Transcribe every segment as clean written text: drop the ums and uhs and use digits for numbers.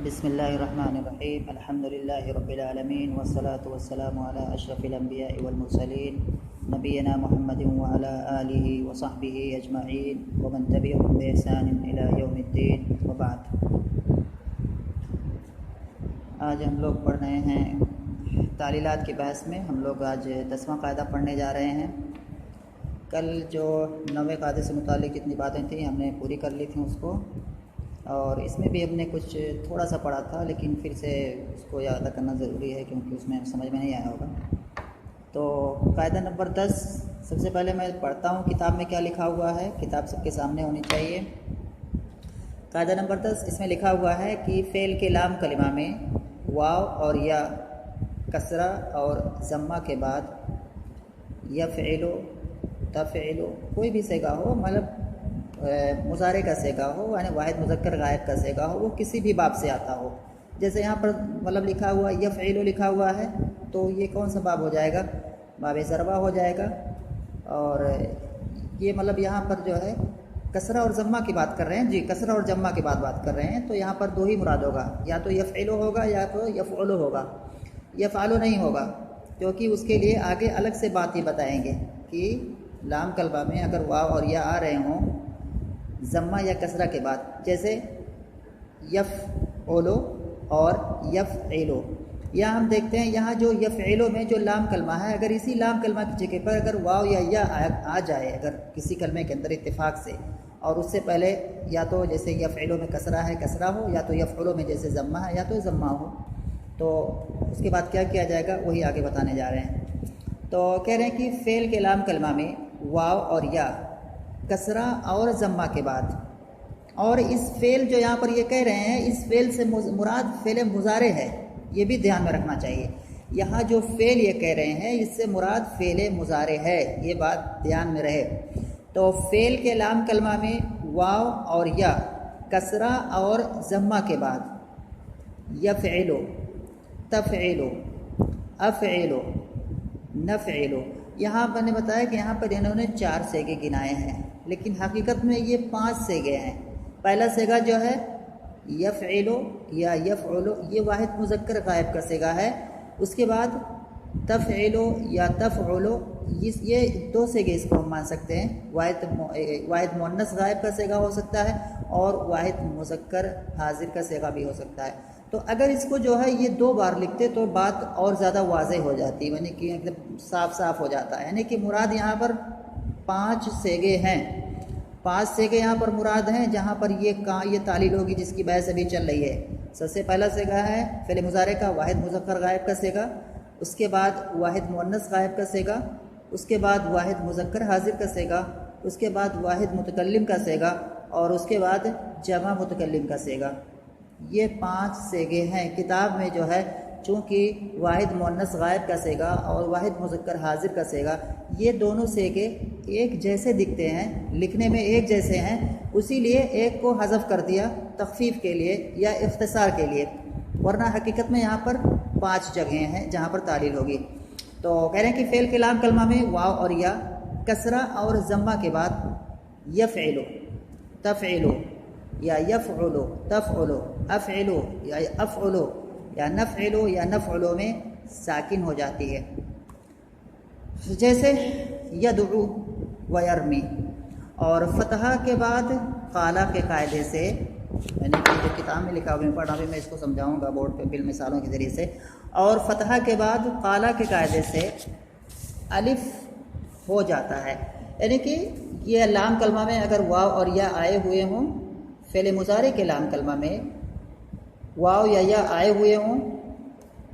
بسم اللہ الرحمن الرحیم الحمد للہ رب العالمین والصلاة والسلام علی اشرف الانبیاء والمرسلین نبینا محمد وعلی آلہ وصحبہ اجمعین ومن تبعهم بإحسان الی یوم الدین وبعد۔ آج ہم لوگ پڑھ رہے ہیں تعلیلات کی بحث میں، ہم لوگ آج 10واں قاعدہ پڑھنے جا رہے ہیں۔ کل جو 9ویں قاعدے سے متعلق جتنی باتیں تھیں ہم نے پوری کر لی تھیں اس کو، اور اس میں بھی ہم نے کچھ تھوڑا سا پڑھا تھا، لیکن پھر سے اس کو یاد کرنا ضروری ہے کیونکہ اس میں سمجھ میں نہیں آیا ہوگا۔ تو قاعدہ نمبر 10 سب سے پہلے میں پڑھتا ہوں کتاب میں کیا لکھا ہوا ہے، کتاب سب کے سامنے ہونی چاہیے۔ قاعدہ نمبر 10 اس میں لکھا ہوا ہے کہ فعل کے لام کلمہ میں واو اور یا کسرہ اور ضمہ کے بعد یفعل تفعل کوئی بھی صیغہ ہو، مطلب مضارع کا صیغہ ہو، یعنی واحد مذکر غائب کا صیغہ ہو، وہ کسی بھی باب سے آتا ہو۔ جیسے یہاں پر مطلب لکھا ہوا یفعل لکھا ہوا ہے، تو یہ کون سا باب ہو جائے گا؟ باب ضربہ ہو جائے گا۔ اور یہ مطلب یہاں پر جو ہے کسرہ اور ضمہ کی بات کر رہے ہیں، جی کسرہ اور ضمہ کی بات کر رہے ہیں، تو یہاں پر دو ہی مراد ہوگا، یا تو یفعل ہوگا یا تو یفعل ہوگا، یفعل نہیں ہوگا، کیونکہ اس کے لیے آگے الگ سے بات یہ بتائیں گے کہ لام کلمہ میں اگر واو اور یا آ رہے ہوں ضمہ یا کسرہ کے بعد، جیسے یفعل اور یفعل، یہاں ہم دیکھتے ہیں یہاں جو یفعل میں جو لام کلمہ ہے، اگر اسی لام کلمہ کی جگہ پر اگر واو یا آ جائے اگر کسی کلمے کے اندر اتفاق سے، اور اس سے پہلے یا تو جیسے یفعل میں کسرہ ہو، یا تو یفعل میں جیسے ضمہ ہے یا تو ضمہ ہو، تو اس کے بعد کیا کیا جائے گا وہی آگے بتانے جا رہے ہیں۔ تو کہہ رہے ہیں کہ فعل کے لام کلمہ میں واو اور یا کسرہ اور ضمہ کے بعد، اور اس فعل جو یہاں پر یہ کہہ رہے ہیں اس فعل سے مراد فعل مضارع ہے، یہ بھی دھیان میں رکھنا چاہیے۔ یہاں جو فعل یہ کہہ رہے ہیں اس سے مراد فعل مضارع ہے، یہ بات دھیان میں رہے۔ تو فعل کے لام کلمہ میں واو اور یا کسرہ اور ضمہ کے بعد یفعل تفعل افعل نفعل، یہاں پر نے بتایا کہ یہاں پر انہوں نے 4 صیغے گنائے ہیں، لیکن حقیقت میں یہ 5 صیغے ہیں۔ پہلا صیغہ جو ہے یفعل یا یفعل، یہ واحد مذکر غائب کا صیغہ ہے۔ اس کے بعد تفعل یا تفعل، یہ 2 صیغے اس کو ہم مان سکتے ہیں، واحد مؤنث غائب کا صیغہ ہو سکتا ہے اور واحد مذکر حاضر کا صیغہ بھی ہو سکتا ہے۔ تو اگر اس کو جو ہے یہ 2 بار لکھتے تو بات اور زیادہ واضح ہو جاتی، یعنی کہ ایک دم صاف ہو جاتا ہے، یعنی کہ مراد یہاں پر 5 صیغے ہیں، 5 صیغے یہاں پر مراد ہیں، جہاں پر یہ تعلیل ہوگی جس کی بحث ابھی چل رہی ہے۔ سب سے پہلا صیغہ ہے فعل مضارع کا واحد مذکر غائب کا صیغہ، اس کے بعد واحد مؤنث غائب کا صیغہ، اس کے بعد واحد مذکر حاضر کا صیغہ، اس کے بعد واحد متکلم کا صیغہ، اور اس کے بعد جمع متکلم کا صیغہ۔ یہ 5 صیغے ہیں۔ کتاب میں جو ہے چونکہ واحد مؤنث غائب کا صیغہ اور واحد مذکر حاضر کا صیغہ، یہ دونوں صیغے ایک جیسے دکھتے ہیں، لکھنے میں ایک جیسے ہیں، اسی لیے ایک کو حذف کر دیا تخفیف کے لیے یا اختصار کے لیے، ورنہ حقیقت میں یہاں پر 5 جگہیں ہیں جہاں پر تعلیل ہوگی۔ تو کہہ رہے ہیں کہ فعل کے لام کلمہ میں واو اور یا کسرہ اور ضمہ کے بعد یفعل تفعل یا یفعل تفعل افعل یا افعل یا نفعل یا نفعل میں ساکن ہو جاتی ہے، جیسے یدعو و یرمی۔ اور فتحہ کے بعد قالا کے قاعدے سے، یعنی کہ جو کتاب میں لکھا ہوا میں پڑھا، میں اس کو سمجھاؤں گا بورڈ پہ بالمثالوں کے ذریعے سے، اور فتحہ کے بعد قالا کے قاعدے سے الف ہو جاتا ہے، یعنی کہ یہ لام کلمہ میں اگر واو اور یا آئے ہوئے ہوں، فعل مضارع کے لام کلمہ میں واو یا آئے ہوئے ہوں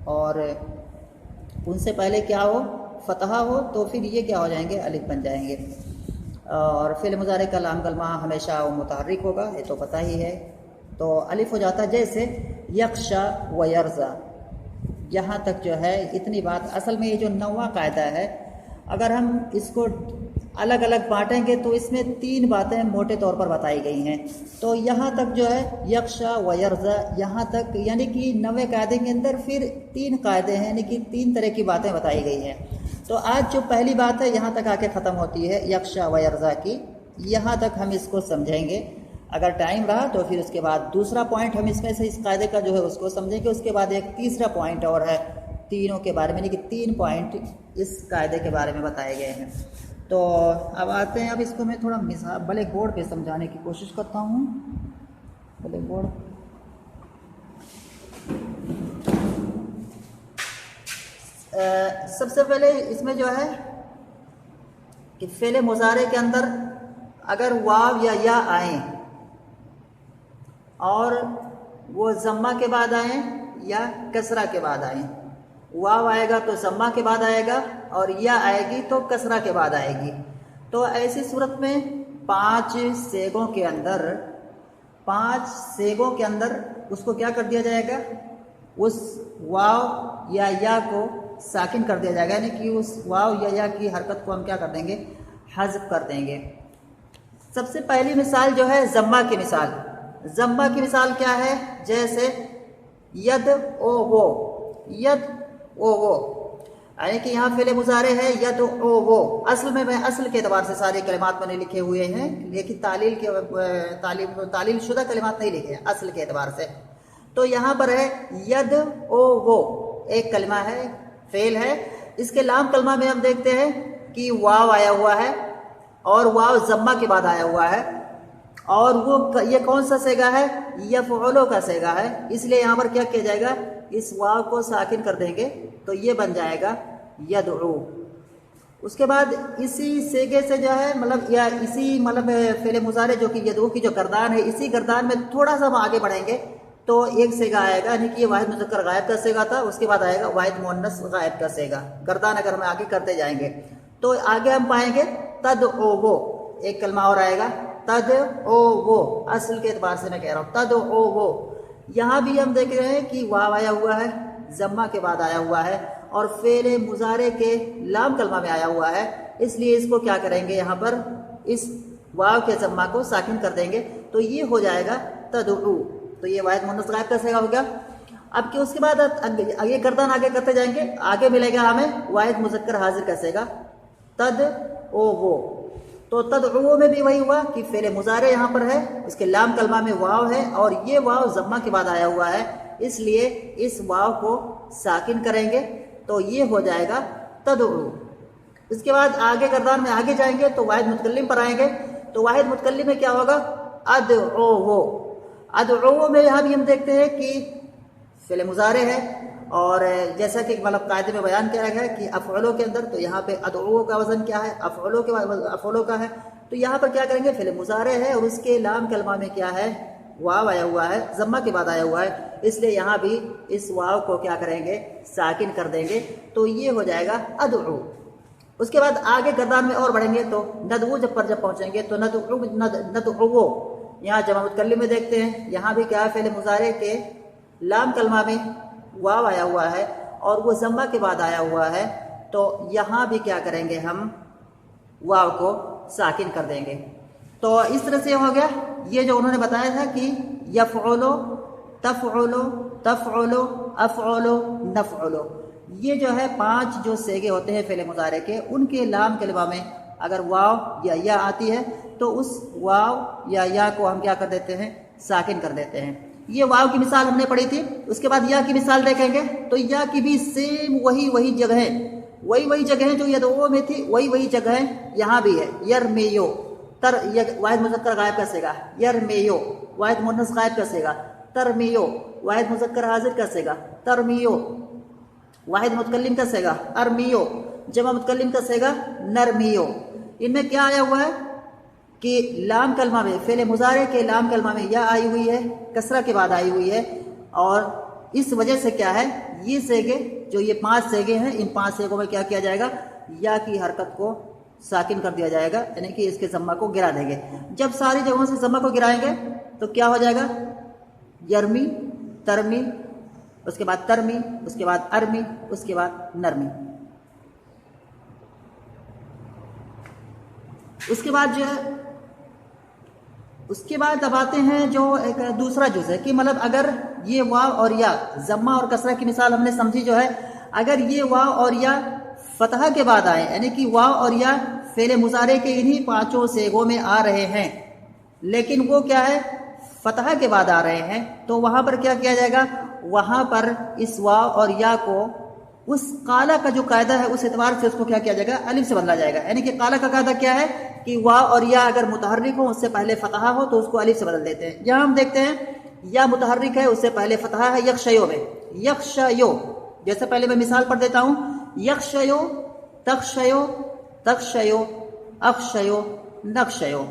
اور ان سے پہلے کیا ہو فتحہ ہو، تو پھر یہ کیا ہو جائیں گے؟ الف بن جائیں گے۔ اور فعل مضارع کا لام کلمہ ہمیشہ متحرک ہوگا، یہ تو پتہ ہی ہے، تو الف ہو جاتا ہے، جیسے یخشا و یرزا۔ یہاں تک جو ہے اتنی بات، اصل میں یہ جو 9واں قاعدہ ہے، اگر ہم اس کو الگ الگ بانٹیں گے تو اس میں 3 باتیں موٹے طور پر بتائی گئی ہیں۔ تو یہاں تک جو ہے یخشا و یرزا، یہاں تک یعنی کہ 9ویں قاعدے کے اندر پھر 3 قاعدے ہیں، یعنی کہ 3 طرح کی باتیں بتائی گئی ہیں۔ تو آج جو پہلی بات ہے یہاں تک آ کے ختم ہوتی ہے یخشا و یرزا کی، یہاں تک ہم اس کو سمجھیں گے۔ اگر ٹائم رہا تو پھر اس کے بعد دوسرا پوائنٹ ہم اس میں سے اس قاعدے کا جو ہے اس کو سمجھیں گے. اس کے بعد ایک تیسرا پوائنٹ اور ہے تینوں کے بارے میں، یعنی کہ 3 پوائنٹ اس قاعدے کے بارے میں بتائے گئے ہیں. تو اب آتے ہیں، اب اس کو میں تھوڑا مثال بلیک بورڈ پہ سمجھانے کی کوشش کرتا ہوں. بلیک بورڈ سب سے پہلے اس میں جو ہے کہ فعل مضارع کے اندر اگر واو یا یا آئیں اور وہ ضمہ کے بعد آئیں یا کسرہ کے بعد آئیں. واو آئے گا تو ضمہ کے بعد آئے گا اور یا آئے گی تو کسرہ کے بعد آئے گی. تو ایسی صورت میں 5 سیغوں کے اندر اس کو کیا کر دیا جائے گا، اس واو یا کو ساکن کر دیا جائے گا، یعنی کہ اس واو یا کی حرکت کو ہم کیا کر دیں گے، حذف کر دیں گے. سب سے پہلی مثال جو ہے ضمہ کی مثال. ضمہ کی مثال کیا ہے، جیسے ید او وہ، ید او وہ، یعنی کہ یہاں فعل مضارع ہے ید او وہ. اصل میں اصل کے اعتبار سے سارے کلمات میں نے لکھے ہوئے ہیں، لیکن تعلیل شدہ کلمات نہیں لکھے ہیں اصل کے اعتبار سے. تو یہاں پر ہے ید او وہ، ایک کلمہ ہے، فعل ہے. اس کے لام کلمہ میں ہم دیکھتے ہیں کہ واو آیا ہوا ہے اور واو ضمہ کے بعد آیا ہوا ہے، اور وہ یہ کون سا صیغہ ہے، یفعلو کا صیغہ ہے. اس لیے یہاں پر کیا کیا جائے گا، اس واو کو ساکن کر دیں گے تو یہ بن جائے گا یدعو. اس کے بعد اسی صیغے سے جو ہے یا اسی فعل مضارع جو کہ یدعو کی جو گردان ہے، اسی گردان میں تھوڑا سا ہم آگے بڑھیں گے تو ایک صیغہ آئے گا، یعنی کہ یہ واحد مذکر غائب کا صیغہ تھا، اس کے بعد آئے گا واحد مؤنث غائب کا صیغہ. گردان اگر ہم آگے کرتے جائیں گے تو آگے ہم پائیں گے تدعو، ایک کلمہ اور آئے گا تدعو. اصل کے اعتبار سے میں کہہ رہا ہوں تدعو. یہاں بھی ہم دیکھ رہے ہیں کہ واو آیا ہوا ہے، ضمہ کے بعد آیا ہوا ہے اور فعل مضارع کے لام کلمہ میں آیا ہوا ہے. اس لیے اس کو کیا کریں گے، یہاں پر اس واو کے ضمہ کو ساکن کر دیں گے تو یہ ہو جائے گا تدعو. تو یہ واحد مؤنث غائب کا صیغہ ہو گیا. اب کہ اس کے بعد یہ گردان آگے کرتے جائیں گے، آگے ملے گا ہمیں واحد مذکر حاضر کا صیغہ تدعو. تو تدعو میں بھی وہی ہوا کہ فعل مضارع یہاں پر ہے، اس کے لام کلمہ میں واو ہے اور یہ واو ضمہ کے بعد آیا ہوا ہے، اس لیے اس واو کو ساکن کریں گے تو یہ ہو جائے گا تدعو. اس کے بعد آگے گردان میں آگے جائیں گے تو واحد متکلم پر آئیں گے تو واحد متکلم میں کیا ہوگا، ادعو. ادعو میں یہاں بھی ہم دیکھتے ہیں کہ فعل مضارع ہے اور جیسا کہ قاعدے میں بیان کیا گیا ہے کہ افعلو کے اندر، تو یہاں پہ ادعو کا وزن کیا ہے، افعلو کا ہے. تو یہاں پر کیا کریں گے، فعل مضارع ہے اور اس کے لام کلمہ میں کیا ہے، واو آیا ہوا ہے، ضمہ کے بعد آیا ہوا ہے، اس لیے یہاں بھی اس واو کو کیا کریں گے، ساکن کر دیں گے تو یہ ہو جائے گا ادعو. اس کے بعد آگے گردان میں اور بڑھیں گے تو ندعو جب پہنچیں گے تو ندعو. یہاں جمع متکلم میں دیکھتے ہیں، یہاں بھی کیا ہے، فعل مضارع کے لام کلمہ میں واو آیا ہوا ہے اور وہ ضمہ کے بعد آیا ہوا ہے، تو یہاں بھی کیا کریں گے، ہم واو کو ساکن کر دیں گے. تو اس طرح سے ہو گیا یہ جو انہوں نے بتایا تھا کہ یفعلو، تفعلو، تفعلو، افعلو، نفعلو. یہ جو ہے 5 جو صیغے ہوتے ہیں فعل مضارع کے، ان کے لام کلمہ میں اگر واو یا آتی ہے تو اس واو یا کو ہم کیا کر دیتے ہیں، ساکن کر دیتے ہیں. یہ واو کی مثال ہم نے پڑھی تھی. اس کے بعد یا کی مثال دیکھیں گے تو یا کی بھی سیم وہی جگہیں جو یدعو میں تھی، وہی جگہیں یہاں بھی ہے. یرمیو، واحد مذکر غائب کا صیغہ، یرمیو واحد مؤنث غائب کا صیغہ، ترمیو واحد مذکر حاضر کا صیغہ، ترمیو واحد متکلم کا صیغہ، ارمیو جمع متکلم کا صیغہ، نرمیو. ان میں کیا آیا ہوا ہے کہ لام کلمہ میں، فعل مضارع کے لام کلمہ میں یا آئی ہوئی ہے، کسرہ کے بعد آئی ہوئی ہے، اور اس وجہ سے کیا ہے، یہ صیغے جو یہ 5 صیغے ہیں، ان 5 صیغوں میں کیا کیا جائے گا، یا کی حرکت کو ساکن کر دیا جائے گا، یعنی کہ اس کے ضمہ کو گرا دیں گے. جب ساری جگہوں سے ضمہ کو گرائیں گے تو کیا ہو جائے گا، یرمی، ترمی، اس کے بعد ترمی، اس کے بعد ارمی، اس کے بعد نرمی. اس کے بعد جو ہے، اس کے بعد اب آتے ہیں جو ایک دوسرا جز ہے کہ اگر یہ واو اور یا، ضمہ اور کسرہ کی مثال ہم نے سمجھی جو ہے، اگر یہ واو اور یا فتحہ کے بعد آئے، یعنی کہ واو اور یا فعل مضارع کے انہی 5 صیغوں میں آ رہے ہیں لیکن وہ کیا ہے فتح کے بعد آ رہے ہیں، تو وہاں پر کیا کیا جائے گا، وہاں پر اس واو اور یا کو اس قالا کا جو قاعدہ ہے اس اعتبار سے اس کو کیا کیا جائے گا، الف سے بدلا جائے گا. یعنی کہ قالا کا قاعدہ کیا ہے کہ واو اور یا اگر متحرک ہو اس سے پہلے فتح ہو تو اس کو الف سے بدل دیتے ہیں. یہاں ہم دیکھتے ہیں یا متحرک ہے اس سے پہلے فتح ہے یخشیو میں، یخشیو، جیسے پہلے میں مثال پڑھ دیتا ہوں، یخشیو، تخشیو، تخشیو، اخشیو، نخشیو.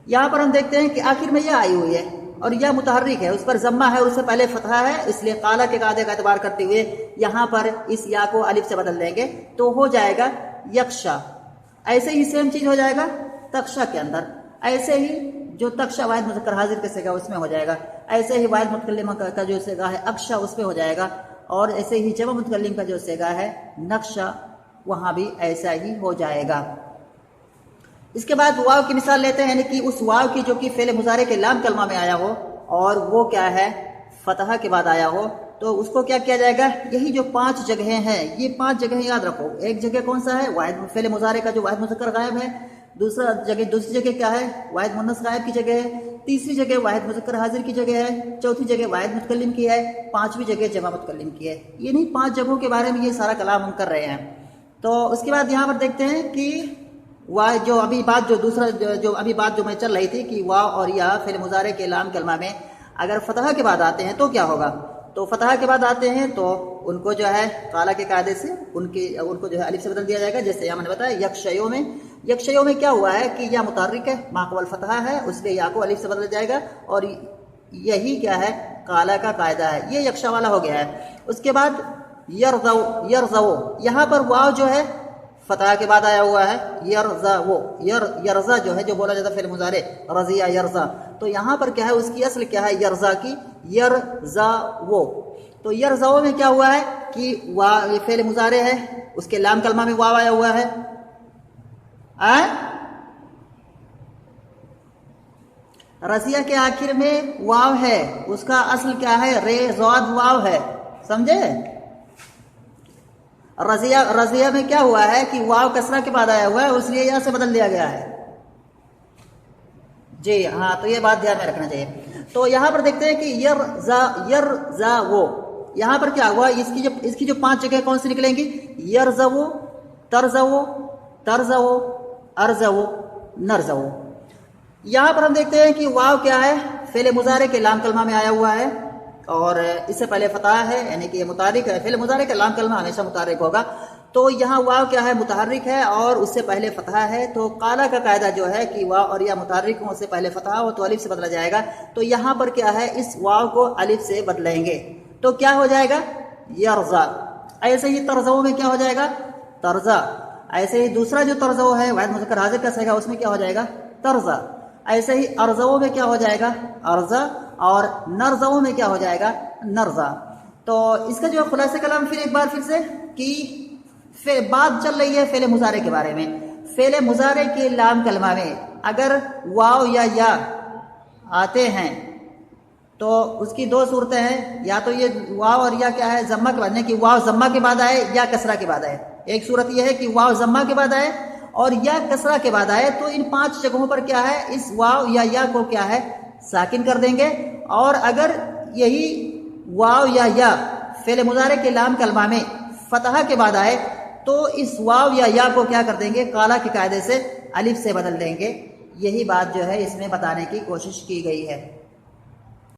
یہاں پر ہم دیکھتے ہیں کہ آخر میں یہ آئی ہوئی ہے اور یہ متحرک ہے، اس پر ضمہ ہے، اس سے پہلے فتحہ ہے، اس لیے قالا کے قاعدے کا اعتبار کرتے ہوئے یہاں پر اس یا کو الف سے بدل دیں گے تو ہو جائے گا یکشا. ایسے ہی سیم چیز ہو جائے گا تخشا کے اندر، ایسے ہی جو تخشا واحد مذکر حاضر کا صیغہ اس میں ہو جائے گا، ایسے ہی واحد متکلم کا جو صیغہ ہے اکشا اس میں ہو جائے گا، اور ایسے ہی جمع متکلم کا جو صیغہ ہے نقشا وہاں بھی ایسا ہی ہو جائے گا. اس کے بعد واو کی مثال لیتے ہیں، یعنی کہ اس واو کی جو کہ فعل مضارع کے لام کلمہ میں آیا ہو اور وہ کیا ہے فتح کے بعد آیا ہو، تو اس کو کیا کیا جائے گا، یہی جو 5 جگہیں ہیں یہ 5 جگہیں یاد رکھو. ایک جگہ کون سا ہے، واحد فعل مضارع کا جو واحد مذکر غائب ہے، دوسری جگہ کیا ہے، واحد مؤنث غائب کی جگہ ہے، تیسری جگہ واحد مذکر حاضر کی جگہ ہے، چوتھی جگہ واحد متکلم کی ہے، 5ویں جگہ جمع متکلم کی ہے. یہ نہیں 5 جگہوں کے بارے میں یہ سارا کلام ہم کر رہے ہیں. تو اس کے بعد یہاں پر دیکھتے ہیں کہ جو ابھی بات جو میں چل رہی تھی کہ واو اور یا فعل مضارع کے لام کلمہ میں اگر فتح کے بعد آتے ہیں تو کیا ہوگا. تو فتح کے بعد آتے ہیں تو ان کو جو ہے قالا کے قاعدے سے ان کو جو ہے الف سے بدل دیا جائے گا. جیسے یہاں میں نے بتایا یکشیو میں کیا ہوا ہے کہ یا متحرک ہے ما قبل فتح ہے، اس لیے یا کو الف سے بدل جائے گا، اور یہی کیا ہے قالا کا قاعدہ ہے. یہ یکشا والا ہو گیا ہے. اس کے بعد یرزو، یہاں پر واو جو ہے فتح کے بعد آیا ہوا ہے، یرزا جو ہے جو بولا جاتا ہے فعل مضارع رضیہ یرزا، تو یہاں پر کیا ہے اس کی اصل کیا ہے یرزا کی، یرزاو. تو یرزاو میں کیا ہوا ہے کہ یہ فعل مضارع ہے، اس کے لام کلمہ میں واو آیا ہوا ہے. رضیہ کے آخر میں واو ہے، اس کا اصل کیا ہے رے زاد واو ہے، سمجھے. رضیہ میں کیا ہوا ہے کہ واو کسرہ کے بعد آیا ہوا ہے، اس لیے یا سے بدل دیا گیا ہے. جی ہاں، تو یہ بات دھیان میں رکھنا چاہیے. تو یہاں پر دیکھتے ہیں کہ یرزاو، یہاں پر کیا ہوا، اس کی جو 5 جگہ کون سی نکلیں گی، یرزاو، ترزاو، ترزاو، ارزاو، نرزاو. یہاں پر ہم دیکھتے ہیں کہ واو کیا ہے فعل مضارع کے لام کلمہ میں آیا ہوا ہے اور اس سے پہلے فتح ہے، یعنی کہ یہ متحرک ہے. فعل مضارع کا لام کلمہ ہمیشہ متحرک ہوگا، تو یہاں واو کیا ہے متحرک ہے اور اس سے پہلے فتح ہے. تو قالا کا قاعدہ جو ہے کہ واو اور یا متحرک ہوں، اس سے پہلے فتح ہو تو الف سے بدلا جائے گا. تو یہاں پر کیا ہے اس واو کو الف سے بدلیں گے تو کیا ہو جائے گا یرزا. ایسے ہی ترزو میں کیا ہو جائے گا ترزا. ایسے ہی دوسرا جو ترزو ہے واحد مذکر حاضر کا صیغہ اس میں کیا ہو جائے گا ترزا. ایسے ہی ارزو میں کیا ہو جائے گا ارزا، اور نرزو میں کیا ہو جائے گا نرزا. تو اس کا جو خلاصہ کلام پھر ایک بار پھر سے کہ بات چل رہی ہے فعل مضارع کے بارے میں. فعل مضارع کے لام کلمہ میں اگر واو یا آتے ہیں تو اس کی 2 صورتیں ہیں، یا تو یہ واو اور یا کیا ہے ضمہ کے بعد، کہ واو ضمہ کے بعد آئے یا کسرہ کے بعد آئے. ایک صورت یہ ہے کہ واو ضمہ کے بعد آئے اور یا کسرہ کے بعد آئے، تو ان 5 جگہوں پر کیا ہے اس واو یا کو کیا ہے ساکن کر دیں گے. اور اگر یہی واو یا فعل مضارع کے لام کلمہ میں فتح کے بعد آئے تو اس واو یا کو کیا کر دیں گے قالا کے قاعدے سے الف سے بدل دیں گے. یہی بات جو ہے اس میں بتانے کی کوشش کی گئی ہے.